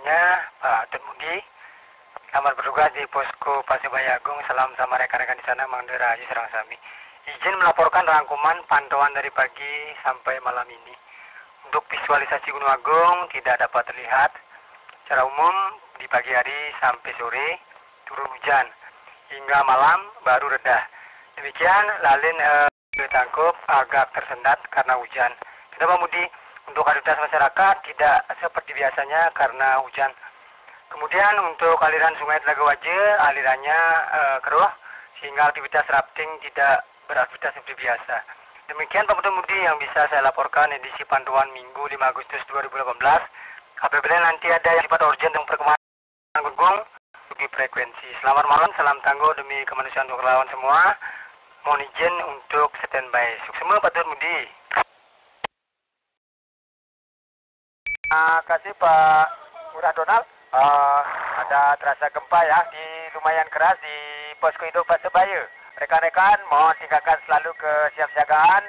semuanya, Pak Tun Mudi. Selamat bertugas di Posko Pasibaya Agung. Salam sama rekan-rekan di sana, Mang Dera Haji Serang Sami. Izin melaporkan rangkuman pantauan dari pagi sampai malam ini. Untuk visualisasi Gunung Agung tidak dapat terlihat. Secara umum di pagi hari sampai sore turun hujan. Hingga malam baru reda. Demikian lalin ditangkap agak tersendat karena hujan. Kita Pak Mudi, untuk aktivitas masyarakat tidak seperti biasanya karena hujan. Kemudian untuk aliran sungai Telaga Waje, alirannya keruh sehingga aktivitas rafting tidak beraktivitas seperti biasa. Demikian Pak Mudi yang bisa saya laporkan edisi pantauan Minggu 5 Agustus 2018. Apabila nanti ada yang sifat urgent untuk perkembangan gunung di frekuensi. Selamat malam, salam tangguh demi kemanusiaan untuk relawan semua. Mohon izin untuk standby. Sukses Pak Mudi. Terima kasih Pak Murah Donald. Ada terasa gempa ya, lumayan keras di Posko Induk Pasibaya. Rekan-rekan mohon tinggalkan selalu kesiapsiagaan.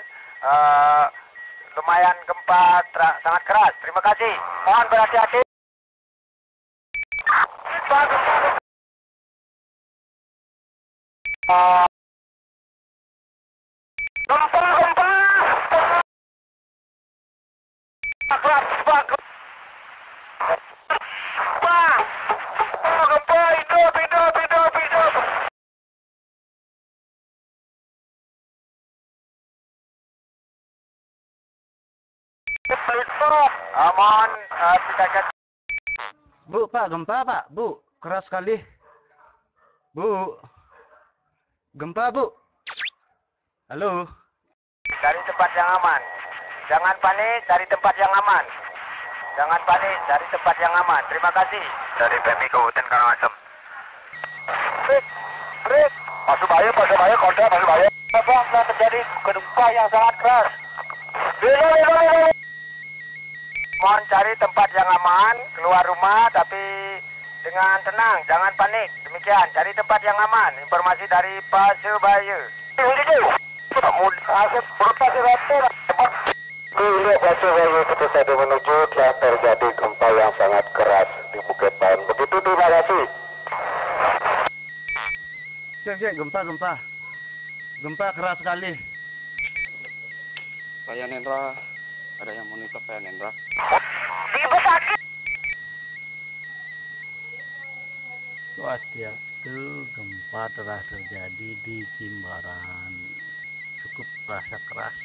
Lumayan gempa sangat keras. Terima kasih. Mohon berhati-hati. Mohon tinggalkan. Bu, Pak, gempa Pak, Bu, keras sekali. Bu, gempa Bu. Halo. Cari tempat yang aman. Jangan panik, cari tempat yang aman. Jangan panik, cari tempat yang aman. Terima kasih. Dari PMI Kabupaten Karangasem. Break. Pasibaya, kota Pasibaya. Telah terjadi gempa yang sangat keras. Mohon cari tempat yang aman, keluar rumah tapi dengan tenang, jangan panik. Demikian, cari tempat yang aman. Informasi dari Pasibaya. Pasibaya menuju telah terjadi gempa yang sangat keras di Bukit Taun. Begitu, terima kasih. Cek, gempa. Gempa keras sekali. Pak Yanendra, ada yang monitor Pak Yanendra. Ibu sakit. Waktu gempa telah terjadi di Jimbaran. Cukup terasa keras.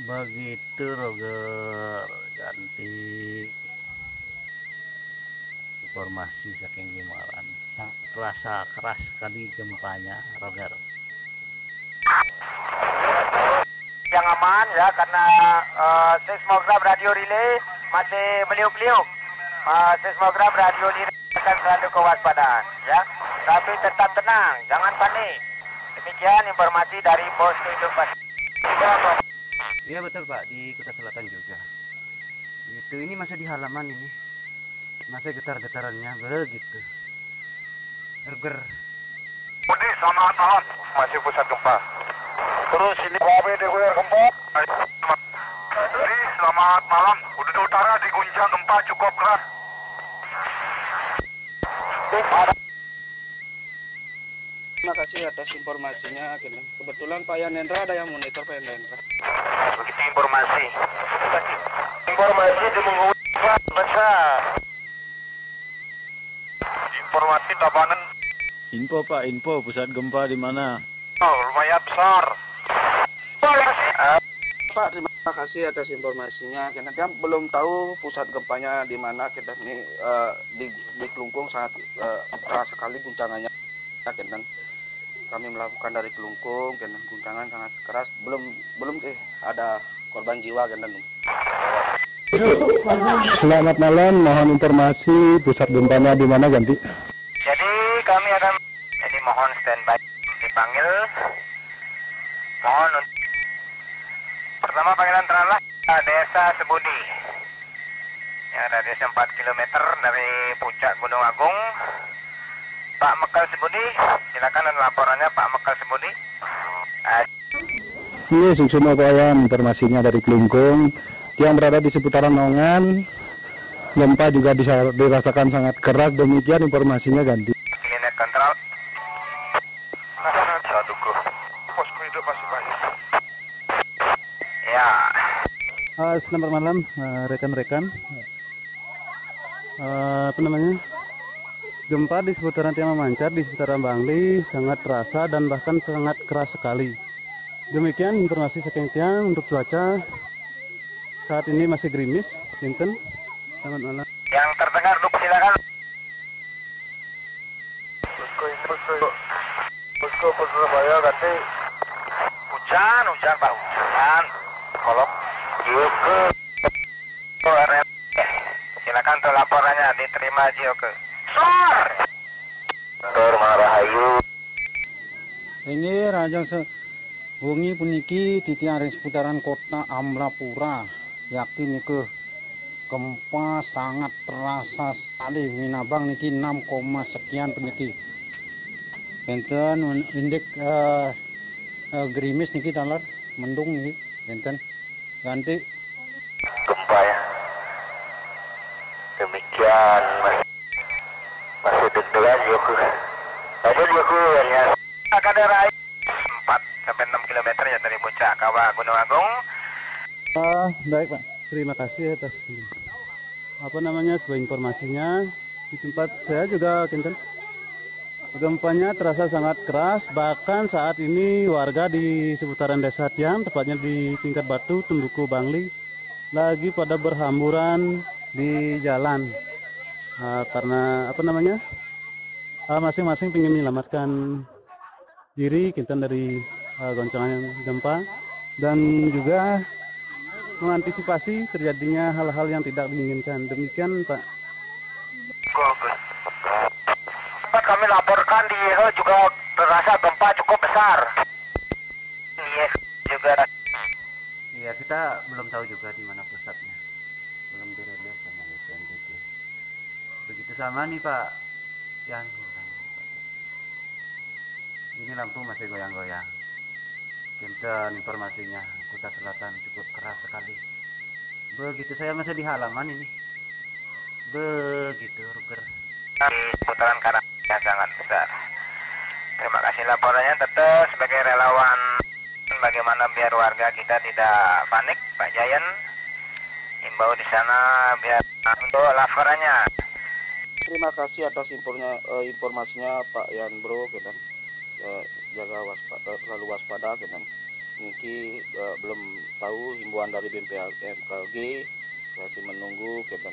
Begitu Roger, ganti informasi saking Jimbaran. Terasa keras sekali gempanya, Roger. Yang aman ya, karena seismograf radio relay masih meliuk-liuk. Seismograf radio relay akan selalu kewaspadaan ya. Tapi tetap tenang, jangan panik. Demikian informasi dari Posko Induk Pasibaya. Iya betul Pak, di Kuta Selatan juga. Itu ini masih di halaman ini. Masih getar-getarannya begitu. Roger. Budi, selamat malam. Masih pusat gempa. Terus ini Wabe di gempa. Budi, selamat malam. Udah utara diguncang gempa cukup keras. Terima kasih atas informasinya. Kebetulan Pak Yanendra ada yang monitor Pak Yanendra. Begitu informasi. Informasi di menguat besar. Informasi Tabanan. Info Pak, info pusat gempa di mana? Oh, lumayan besar. Pak, terima kasih atas informasinya. Karena dia belum tahu pusat gempanya di mana. Kita ini di Kelungkung sangat keras sekali guncangannya. Dan kami melakukan dari Kelungkung, dan guncangan sangat keras. Belum ada korban jiwa. Selamat malam, mohon informasi pusat gempanya di mana ganti? Jadi kami akan mohon standby dipanggil. Mohon pertama panggilan teralah Desa Sebudi. Yang ada desa 4 km dari puncak Gunung Agung. Pak Mekal Sebudi, silakan laporannya Pak Mekal Sebudi. Ini Suksuma Koyan, informasinya dari Kelungkung yang berada di seputaran Nongan. gempa juga dirasakan sangat keras. Demikian informasinya, ganti. Ini net kontrol. Saduku. Posko hidup masih banyak. Ya. Selamat malam rekan-rekan. Gempa di seputaran Tiang Memancar di seputaran Bangli sangat terasa dan bahkan sangat keras sekali. Demikian informasi saking Tiang. Untuk cuaca saat ini masih gerimis. Kinten. Selamat malam. Yang terdengar duk silakan. Posko Surabaya ganti. Hujan Pak, hujan. Kolom. Jioke. Silakan tuh laporannya diterima Jioke. Sor. Sor Marahayu. Ini Rajang wengi puniki titiang seputaran kota Amrapura. Yakti nike gempa sangat terasa sekali. Minabang niki 6, sekian puniki. Benten indek gerimis niki talar mendung niki benten ganti Gempa ya. Demikian masih deg-degan Yoku. Ada Yoku ya. Akan ada 4 sampai 6 km ya dari puncak kawah Gunung Agung. Baik Pak, terima kasih atas sebuah informasinya. Di tempat saya juga Kinten, gempanya terasa sangat keras. Bahkan saat ini warga di seputaran Desa Tiang, tepatnya di Tingkat Batu, Tumbuku, Bangli, lagi pada berhamburan di jalan karena masing-masing ingin menyelamatkan diri Kinten dari goncangan gempa dan juga mengantisipasi terjadinya hal-hal yang tidak diinginkan. Demikian Pak. Tempat kami laporkan di Yeho juga terasa gempa cukup besar. Yes juga. Iya, kita belum tahu juga di mana pusatnya. Belum dirilis sama BPMBG. Begitu sama nih Pak. Ini lampu masih goyang-goyang. Kinten informasinya, Kuta Selatan cukup keras sekali. Begitu saya masih di halaman ini. Begitu Ruger. Di putaran kanan yang sangat besar. Terima kasih laporannya. Tetap sebagai relawan bagaimana biar warga kita tidak panik, Pak Jayan. Himbau di sana biar untuk laporannya. Terima kasih atas informasinya Pak Yan Bro, kita jaga selalu waspada, kita niki belum tahu himbauan dari BMKG, masih menunggu, kita.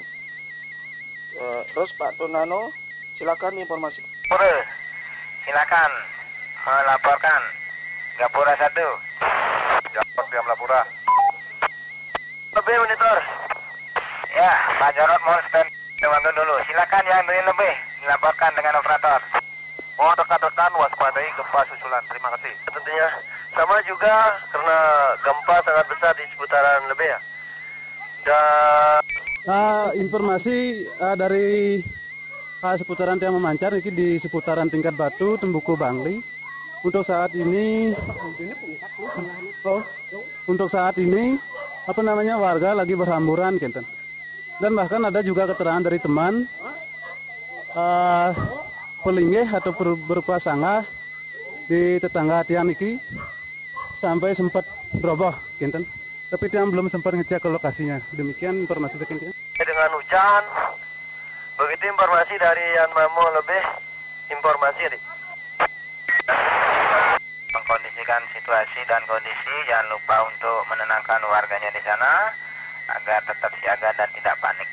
Terus Pak Tonano, silakan informasi. Silakan melaporkan. Gapura 1. Gapura. Lebih monitor. Ya, Pak Jarot mohon stand bantu dulu. Silakan yang lebih dilaporkan dengan operator. Mohon rekan-rekan waspadai gempa susulan. Terima kasih. Tentunya sama juga karena gempa sangat besar di seputaran lebih ya. Dan informasi dari seputaran Tiang Memancar ini di seputaran Tingkat Batu, Tumbuku, Bangli. Untuk saat ini warga lagi berhamburan, Kinten. Dan bahkan ada juga keterangan dari teman pelinggih atau berupa sangga di tetangga Tiang niki sampai sempat beroboh, Kinten. Tapi Tiang belum sempat ngecek ke lokasinya. Demikian informasi sekian. Dengan hujan, begitu informasi dari Yan Mamo lebih informasi nih. Mengkondisikan situasi dan kondisi, jangan lupa untuk menenangkan warganya di sana agar tetap siaga dan tidak panik.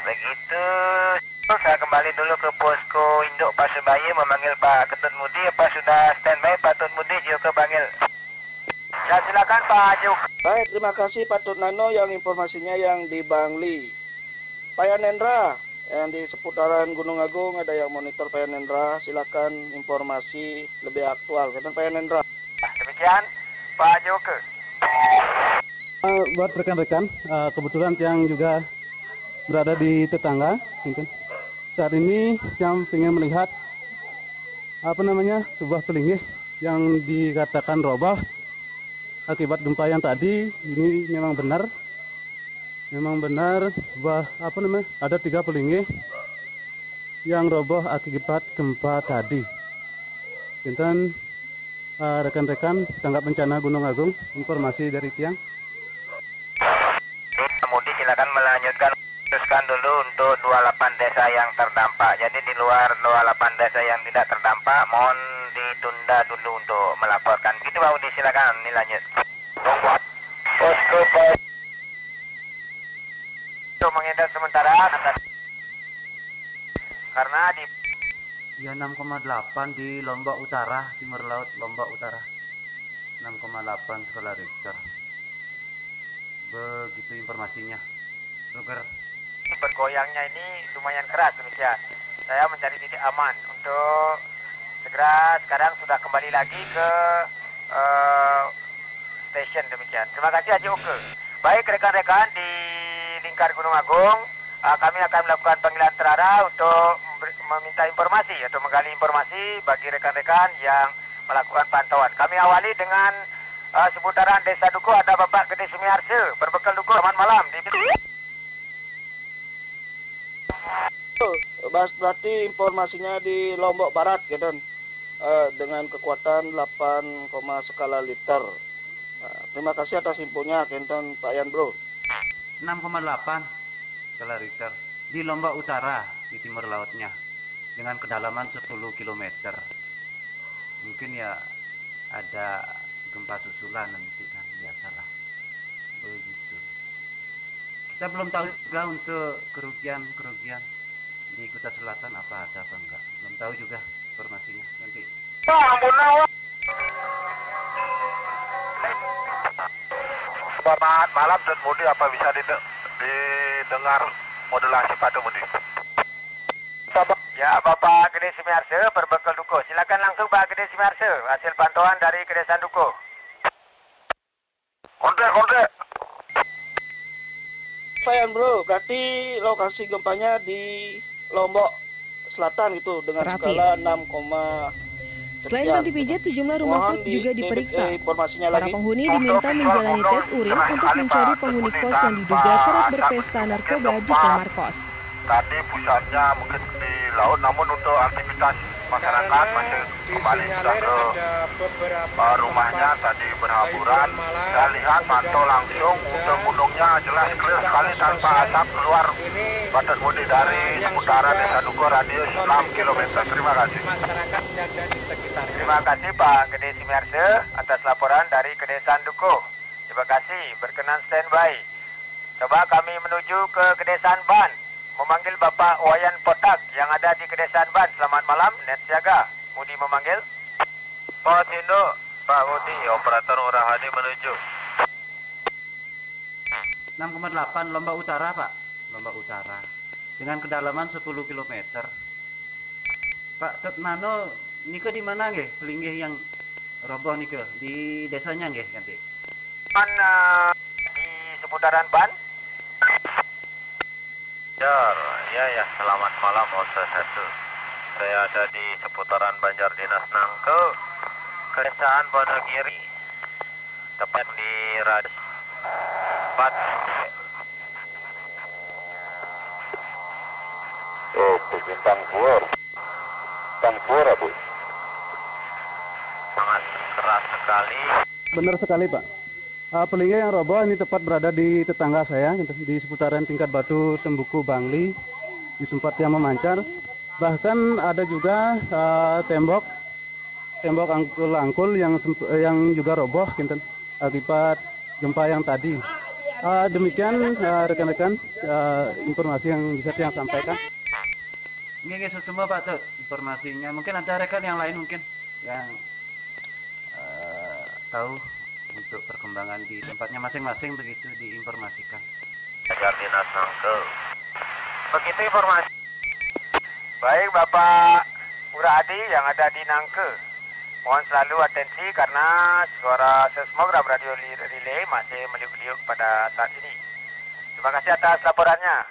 Begitu, saya kembali dulu ke posko induk Pasubaya memanggil Pak Ketut Mudi. Apa sudah standby Pak Ketut Mudi? Juga panggil. Ya, silakan Pak Juk. Baik, terima kasih Pak Tonano yang informasinya yang di Bangli. Pak Yanendra yang di seputaran Gunung Agung ada yang monitor Pak Yanendra. Silakan informasi lebih aktual. Pak Yanendra. Demikian Pak Joke. Buat rekan-rekan, kebetulan Tiang juga berada di tetangga, Kinten. Saat ini Tiang ingin melihat sebuah pelinggih yang dikatakan roboh akibat gempa yang tadi. Ini memang benar Memang benar ada 3 pelinggih yang roboh akibat gempa tadi. Kinten rekan-rekan tanggap bencana Gunung Agung, informasi dari tiang. Mudi silakan melanjutkan, teruskan dulu untuk 28 desa yang terdampak. Jadi di luar 28 desa yang tidak terdampak, mohon ditunda dulu untuk melaporkan. Gitu Pak Udi, silakan dilanjut. Posko untuk menghindar sementara karena di Ya 6,8 di Lombok Utara, Timur Laut Lombok Utara. 6,8 skala Richter. Begitu informasinya. Ruger. bergoyangnya ini lumayan keras demikian. Saya mencari titik aman untuk segera sekarang sudah kembali lagi ke station demikian. Terima kasih Haji Oke. Baik rekan-rekan di lingkar Gunung Agung, kami akan melakukan panggilan terarah untuk meminta informasi atau menggali informasi bagi rekan-rekan yang melakukan pantauan. Kami awali dengan seputaran Desa Duko, ada Bapak Gede Sumiharse, berbekal Duko, selamat malam. Berarti informasinya di Lombok Barat gitu, dengan kekuatan 8, skala liter. Terima kasih atas infonya, Kenten Pak Yan Bro. 6,8 skala Richter di Lombok Utara, di timur lautnya, dengan kedalaman 10 km. Mungkin ya ada gempa susulan nanti kan, biasalah begitu. Kita belum tahu juga untuk kerugian di Kuta Selatan apa ada apa enggak, belum tahu juga informasinya nanti. Selamat malam dan Mudi, apa bisa didengar modulasi Pak Mudi? Ya, Bapak Gede Sumiharse, berbekal Duko. Silakan langsung Pak Gede Sumiharse, hasil pantauan dari Kedesan Duko. Kontek. Pak Yan Bro, berarti lokasi gempanya di Lombok Selatan itu dengan skala 6, Selain banti pijat, sejumlah rumah kos juga diperiksa. Para lagi. penghuni diminta menjalani tes urin untuk mencari penghuni kos yang diduga kerap berpesta narkoba di kamar kos. Tadi pusatnya mungkin di laut, namun untuk aktivitas masyarakat masih kembali sudah ke rumahnya tadi berhamburan. Saya lihat pantau langsung untuk gunungnya jelas clear sekali tanpa asap keluar batas Mudi dari seputaran Desa Duko radius 6 km. Terima kasih. Masyarakat yang ada di sekitar. Terima kasih Pak Gede Sumiharse atas laporan dari Kedesan Duko. Terima kasih, berkenan standby. Coba kami menuju ke Kedesan Ban, memanggil Bapak Wayan Potak yang ada di Kedesan Ban. Selamat malam, net siaga. Mudi memanggil. Pak Tino, Pak Mudi, operator Urahadi menuju. 6,8 Lombok Utara Pak, Lombok Utara, dengan kedalaman 10 km. Pak Tet Nano, nike di mana nggih? Pelinggih yang roboh nike di desanya nggih ganti? Di seputaran Ban. Ya, selamat malam Osa 1. Saya ada di seputaran Banjar Dinas Nangke, Kedesaan Wonogiri, tepat di radius 4. Oh, bintang buar, Bu. Sangat keras sekali. Benar sekali Pak. Pelinggih yang roboh ini tepat berada di tetangga saya, di seputaran Tingkat Batu Tembuku Bangli, di tempat yang memancar. Bahkan ada juga tembok angkul yang juga roboh akibat gempa yang tadi. Demikian rekan-rekan informasi yang bisa tiang sampaikan. Nggih semua Pak Tet informasinya. Mungkin ada rekan yang lain mungkin yang tahu untuk perkembangan di tempatnya masing-masing begitu diinformasikan. Banjar Dinas Nangke. Begitu informasi. Baik Bapak Urahadi yang ada di Nangke, mohon selalu atensi karena suara seismograf radio relay masih meliuk-liuk pada saat ini. Terima kasih atas laporannya.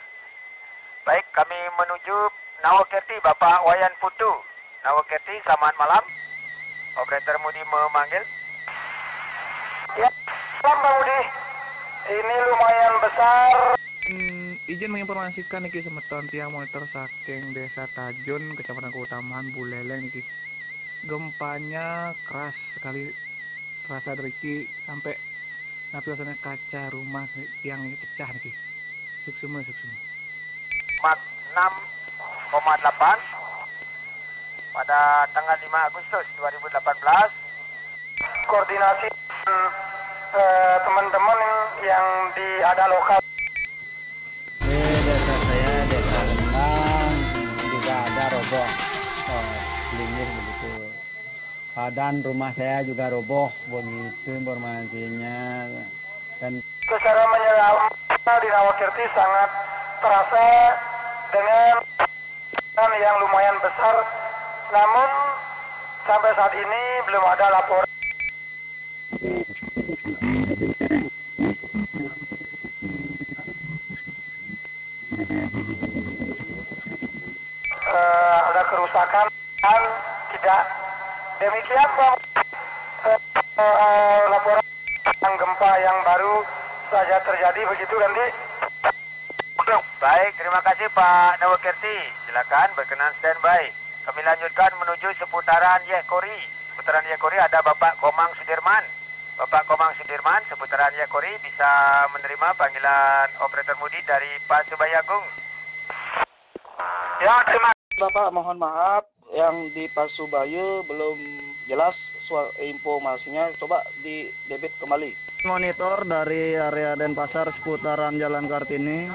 Baik, kami menuju Nawakerti, Bapak Wayan Putu. Nawakerti, selamat malam. Operator Mudi memanggil. Ya, Bang Mudi. Ini lumayan besar Izin menginformasikan niki semeton tiang monitor saking Desa Tajun, Kecamatan Keutamaan, Buleleng niki. Gempanya keras sekali, terasa dari ki sampai napi kaca rumah tiang ini pecah niki. Suksuma. Mat 6,8 pada tanggal 5 Agustus 2018. Koordinasi teman-teman yang di ada lokal. Desa saya desa Rendang juga ada roboh, selingir begitu. Dan rumah saya juga roboh begitu informasinya. Dan Secara menyelam di Nawakirti sangat terasa dengan yang lumayan besar, namun sampai saat ini belum ada laporan. Ada kerusakan dan tidak demikian Pak. Laporan gempa yang baru saja terjadi begitu nanti. Baik, terima kasih Pak Nawakirti. Silakan berkenan standby. Kami lanjutkan menuju seputaran Yekori. Seputaran Yekori ada Bapak Komang Sudirman. Bapak Komang Sudirman, seputaran Yekori bisa menerima panggilan operator Mudi dari Pak Subayagung. Ya, terima Bapak, mohon maaf yang di Pasubaya belum jelas informasinya, coba di debit kembali. Monitor dari area Denpasar seputaran Jalan Kartini,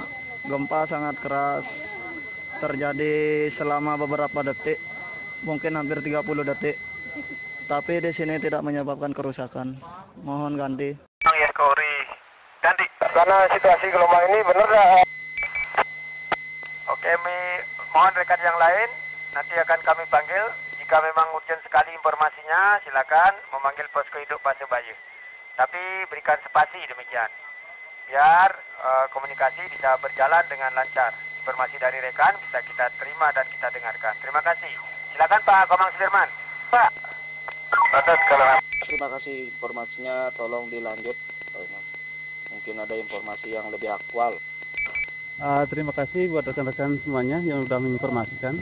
gempa sangat keras terjadi selama beberapa detik, mungkin hampir 30 detik. Tapi di sini tidak menyebabkan kerusakan. Mohon ganti. Yekori, ganti. karena situasi gelombang ini benar dah. Oke, mohon rekan yang lain nanti akan kami panggil. Jika memang urgent sekali informasinya, silakan memanggil posko induk Pasubaya. Tapi berikan spasi demikian, biar komunikasi bisa berjalan dengan lancar. Informasi dari rekan bisa kita terima dan kita dengarkan. Terima kasih. Silakan Pak Komang Sudirman. Pak. Terima kasih informasinya, tolong dilanjut. Mungkin ada informasi yang lebih aktual. Terima kasih buat rekan-rekan semuanya yang sudah menginformasikan.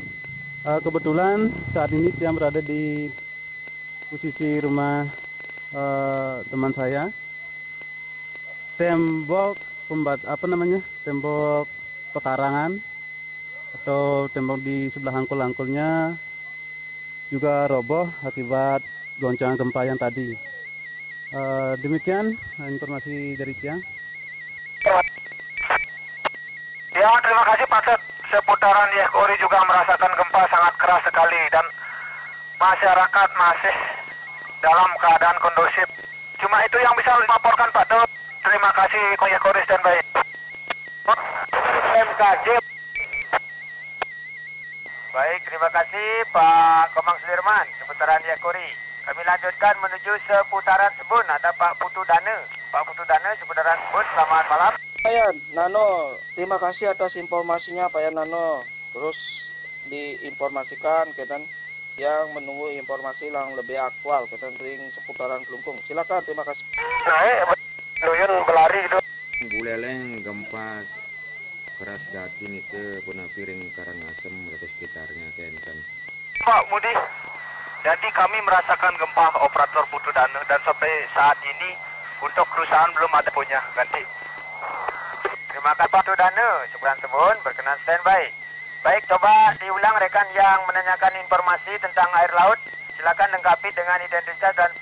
Kebetulan saat ini tiang berada di posisi rumah teman saya. Tembok tembok pekarangan atau tembok di sebelah angkul-angkulnya juga roboh akibat goncangan gempa yang tadi. Demikian informasi dari tiang. Ya, terima kasih Pak Set. Seputaran Yekori juga merasakan gempa sangat keras sekali dan masyarakat masih dalam keadaan kondusif. Cuma itu yang bisa dilaporkan Pak Dut. Terima kasih Yekori standby. MKJ. Baik, terima kasih Pak Komang Sudirman, seputaran Yekori. Kami lanjutkan menuju seputaran Sebun. Ada Pak Putu Dana. Pak Putu Dana, seputaran Sebun. Selamat malam. Pak Yan, Nano, terima kasih atas informasinya Pak Yan Nano. Terus diinformasikan kita yang menunggu informasi yang lebih aktual kita seputaran Kelungkung. Silakan, terima kasih. Duyun berlari itu. Buleleng gempa keras gati nih ke Punapiring Karangasem atau sekitarnya kenten. Pak Mudi, jadi kami merasakan gempa operator Putu Dana dan sampai saat ini untuk kerusakan belum ada punya ganti. Terima kasih Pak Tudana, seputaran Sebun, berkenan standby. Baik, coba diulang rekan yang menanyakan informasi tentang air laut. Silakan lengkapi dengan identitas dan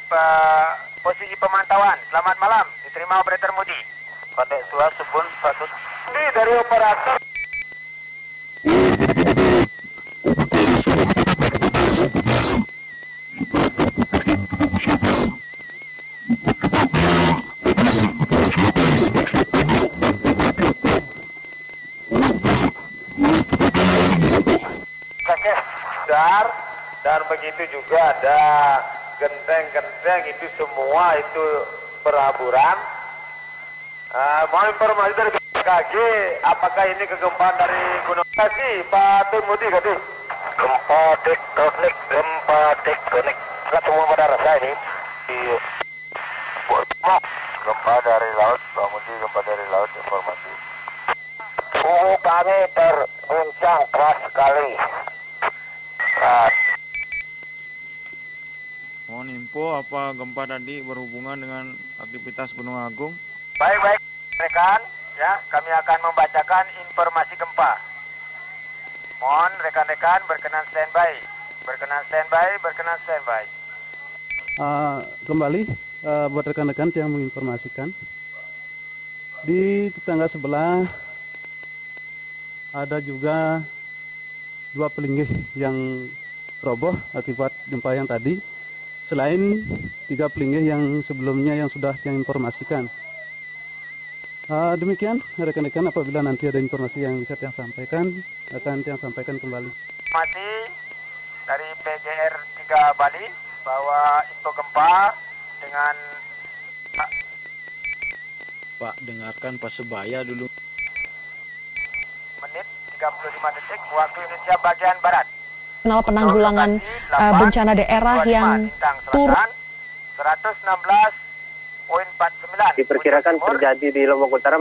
posisi pemantauan. Selamat malam, diterima operator Mudi. Kode Suar Sebun, Pak Ini dari operator. Dan begitu juga ada genteng-genteng itu semua itu peraburan. Mohon informasi dari BMKG, apakah ini kegempaan dari Gunung Kasih, Pak Tun Mudi Kasih? Gempa tektonik. Nggak semua pada rasa ini. Gempa dari laut, Pak Mudi, gempa dari laut informasi. kami terguncang keras sekali. Mohon info apa gempa tadi berhubungan dengan aktivitas Gunung Agung? Baik rekan, ya kami akan membacakan informasi gempa. Mohon rekan-rekan berkenan standby. Kembali buat rekan-rekan yang menginformasikan, di tetangga sebelah ada juga 2 pelinggih yang roboh akibat gempa yang tadi, selain 3 pelinggih yang sebelumnya yang sudah yang informasikan. Demikian rekan-rekan, apabila nanti ada informasi yang bisa yang sampaikan, akan yang sampaikan kembali. Masih dari PGR 3 Bali bahwa info gempa dengan Pak, dengarkan Persebaya dulu. menit 35 detik waktu Indonesia bagian barat. Nasional Penanggulangan Bencana Daerah yang turun 116.49. Diperkirakan terjadi di Lombok Utara,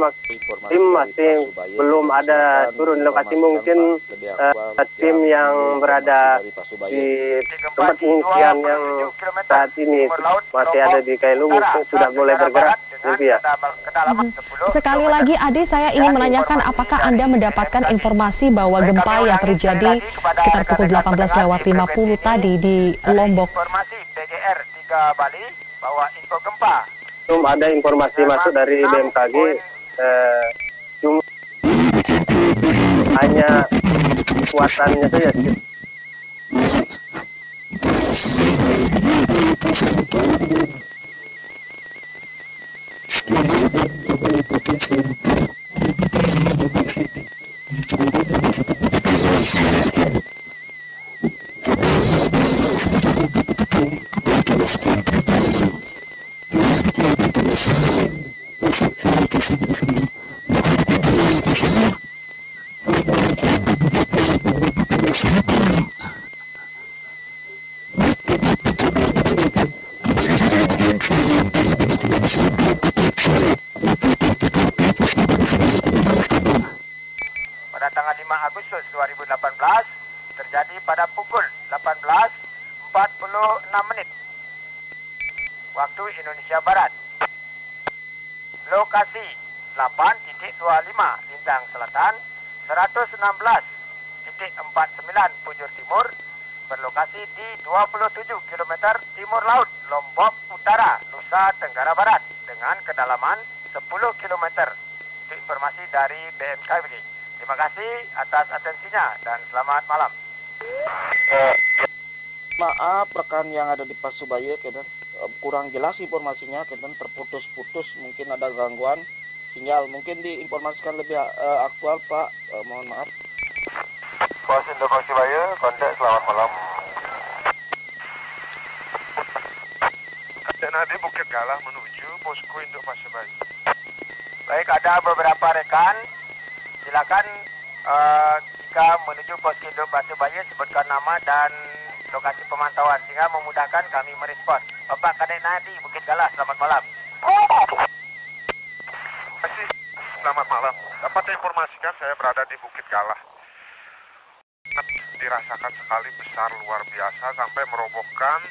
tim masih belum ada turun lokasi. Mungkin tim yang berada di tempat pengungsian yang saat ini masih ada di Kailung sudah mulai bergerak. Ya. Sekali lagi Adi, saya ingin menanyakan apakah Anda mendapatkan informasi bahwa gempa yang terjadi sekitar pukul 18.50 tadi di Lombok. Informasi PGR 3 Bali bahwa info gempa. Belum ada informasi masuk dari BMKG, hanya kekuatannya saja. Pada tanggal 5 Agustus 2018 terjadi pada pukul 18.46 menit waktu Indonesia Barat. Lokasi 8.25 Lintang Selatan, 116.49 Bujur Timur, berlokasi di 27 km timur laut Lombok Utara, Nusa Tenggara Barat dengan kedalaman 10 km. Itu informasi dari BMKG. Terima kasih atas atensinya dan selamat malam. Maaf rekan yang ada di Pasubaya, kurang jelas informasinya, terputus-putus, mungkin ada gangguan sinyal, mungkin diinformasikan lebih aktual Pak, mohon maaf. Pos Indo Pasubaya, kontak selamat malam. Nadi Bukit Galah menuju posko Indo Pasubaya. Baik, ada beberapa rekan, silakan jika menuju posko Indo Pasubaya sebutkan nama dan lokasi pemantauan sehingga memudahkan kami merespon. Bapak Kadek Nadi Bukit Galah, selamat malam. Selamat malam. Dapat informasikan saya berada di Bukit Galah. Dirasakan sekali besar luar biasa sampai merobohkan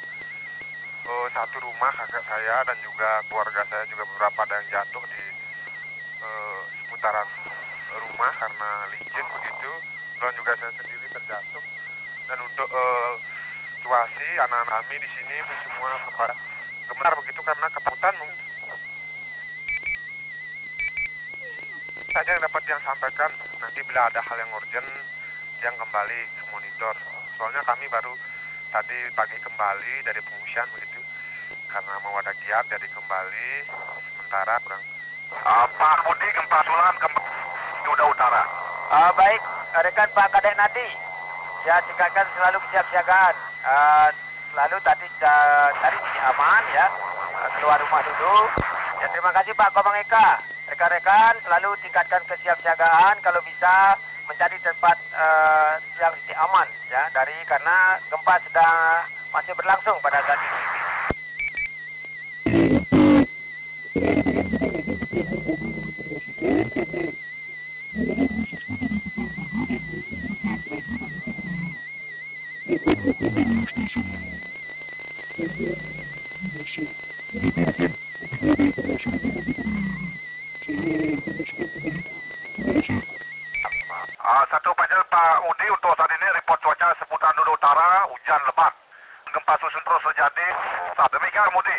satu rumah kakek saya dan juga keluarga saya, juga beberapa ada yang jatuh di seputaran rumah karena licin begitu, dan juga saya sendiri terjatuh. Dan untuk situasi anak-anak kami di sini semua kepada gemetar begitu karena ketakutan. Saja yang dapat yang sampaikan, nanti bila ada hal yang urgent yang kembali ke monitor. Soalnya kami baru tadi pagi kembali dari pengungsian begitu, karena mau ada giat jadi kembali sementara kurang. Pak Budi, gempa susulan Duda Utara. Baik, rekan Pak Kadek Nadi, ya tingkatkan selalu kesiapsiagaan. Selalu tadi aman ya, keluar rumah dulu. Ya, terima kasih Pak Komang Eka. Rekan-rekan selalu tingkatkan kesiapsiagaan, kalau bisa mencari tempat yang aman ya, karena gempa sedang masih berlangsung pada saat ini. Satu Pak Udi untuk saat ini report cuaca seputaran Dodo Utara hujan lebat. Gempa susun terus terjadi. Saat demikian Mudi.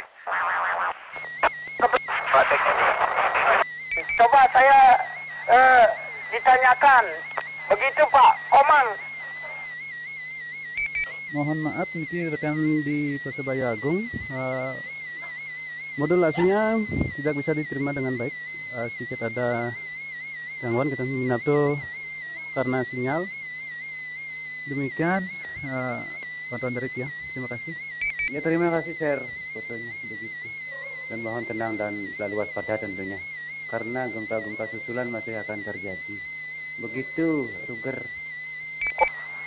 Coba saya ditanyakan. Begitu Pak Komang. Mohon maaf niki rekan di Persebaya Agung, modulasinya tidak bisa diterima dengan baik, sedikit ada gangguan, kita minta tuh karena sinyal. Demikian bantuan dari Tiang, terima kasih. Ya terima kasih share fotonya begitu, dan mohon tenang dan selalu waspada tentunya karena gempa-gempa susulan masih akan terjadi. Begitu Ruger.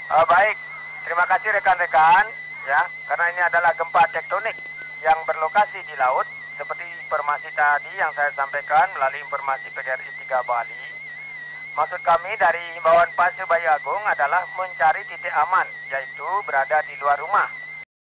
Baik, terima kasih rekan-rekan ya, karena ini adalah gempa tektonik yang berlokasi di laut seperti informasi tadi yang saya sampaikan melalui informasi PGRI 3 Bali. Maksud kami dari himbauan Persebaya Agung adalah mencari titik aman, yaitu berada di luar rumah.